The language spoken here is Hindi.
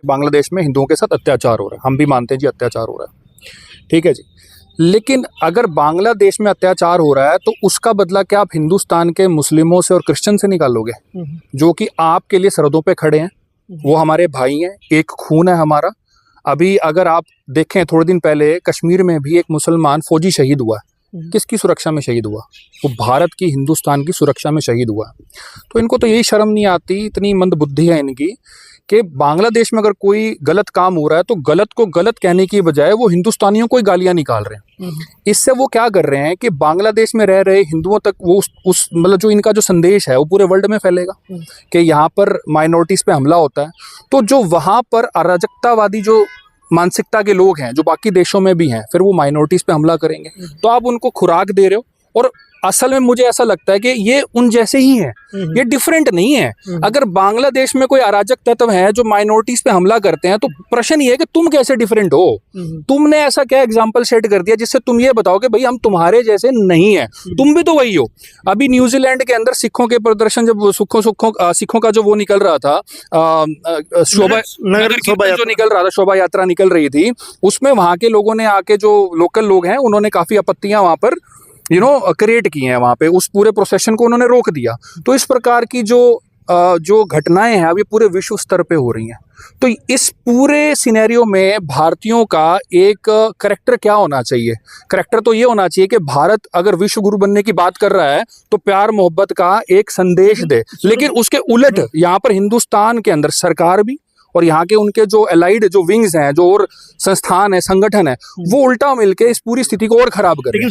बांग्लादेश में हिंदुओं के साथ अत्याचार हो रहा है, हम भी मानते हैं जी अत्याचार हो रहा है, ठीक है जी। लेकिन अगर बांग्लादेश में अत्याचार हो रहा है तो उसका बदला क्या आप हिंदुस्तान के मुस्लिमों से और क्रिश्चियन से निकालोगे, जो कि आपके लिए सरहदों पे खड़े हैं? वो हमारे भाई हैं, एक खून है हमारा। अभी अगर आप देखें, थोड़े दिन पहले कश्मीर में भी एक मुसलमान फौजी शहीद हुआ है। किसकी सुरक्षा में शहीद हुआ? वो भारत की, हिंदुस्तान की सुरक्षा में शहीद हुआ। तो इनको तो यही शर्म नहीं आती, इतनी मंदबुद्धि है इनकी कि बांग्लादेश में अगर कोई गलत काम हो रहा है तो गलत को गलत कहने की बजाय वो हिंदुस्तानियों को ही गालियां निकाल रहे हैं। इससे वो क्या कर रहे हैं कि बांग्लादेश में रह रहे हिंदुओं तक वो उस मतलब जो इनका जो संदेश है वो पूरे वर्ल्ड में फैलेगा कि यहाँ पर माइनॉरिटीज पे हमला होता है। तो जो वहाँ पर अराजकतावादी जो मानसिकता के लोग हैं, जो बाकी देशों में भी हैं, फिर वो माइनॉरिटीज पे हमला करेंगे। तो आप उनको खुराक दे रहे हो। और असल में मुझे ऐसा लगता है कि ये उन जैसे ही है, ये डिफरेंट नहीं है। अगर बांग्लादेश में कोई अराजक तत्व है जो माइनॉरिटीज पे हमला करते हैं तो प्रश्न ये है कि तुम कैसे डिफरेंट हो? तुमने ऐसा क्या एग्जांपल सेट कर दिया जिससे तुम ये बताओ कि भाई हम तुम्हारे जैसे नहीं है, तुम भी तो वही हो। अभी न्यूजीलैंड के अंदर सिखों के प्रदर्शन, जब सिखों का जो वो निकल रहा था, जो निकल रहा था, शोभा यात्रा निकल रही थी, उसमें वहां के लोगों ने आके, जो लोकल लोग हैं, उन्होंने काफी आपत्तियां वहां पर क्रिएट की हैं। वहां पे उस पूरे प्रोसेशन को उन्होंने रोक दिया। तो इस प्रकार की जो घटनाएं हैं अब ये पूरे विश्व स्तर पे हो रही हैं। तो इस पूरे सिनेरियो में भारतीयों का एक करैक्टर क्या होना चाहिए? करैक्टर तो ये होना चाहिए कि भारत अगर विश्व गुरु बनने की बात कर रहा है तो प्यार मोहब्बत का एक संदेश दे। लेकिन उसके उलट यहाँ पर हिंदुस्तान के अंदर सरकार भी और यहाँ के उनके जो एलाइड जो विंग्स हैं, जो और संस्थान है, संगठन है, वो उल्टा मिलके इस पूरी स्थिति को और खराब कर रहे हैं।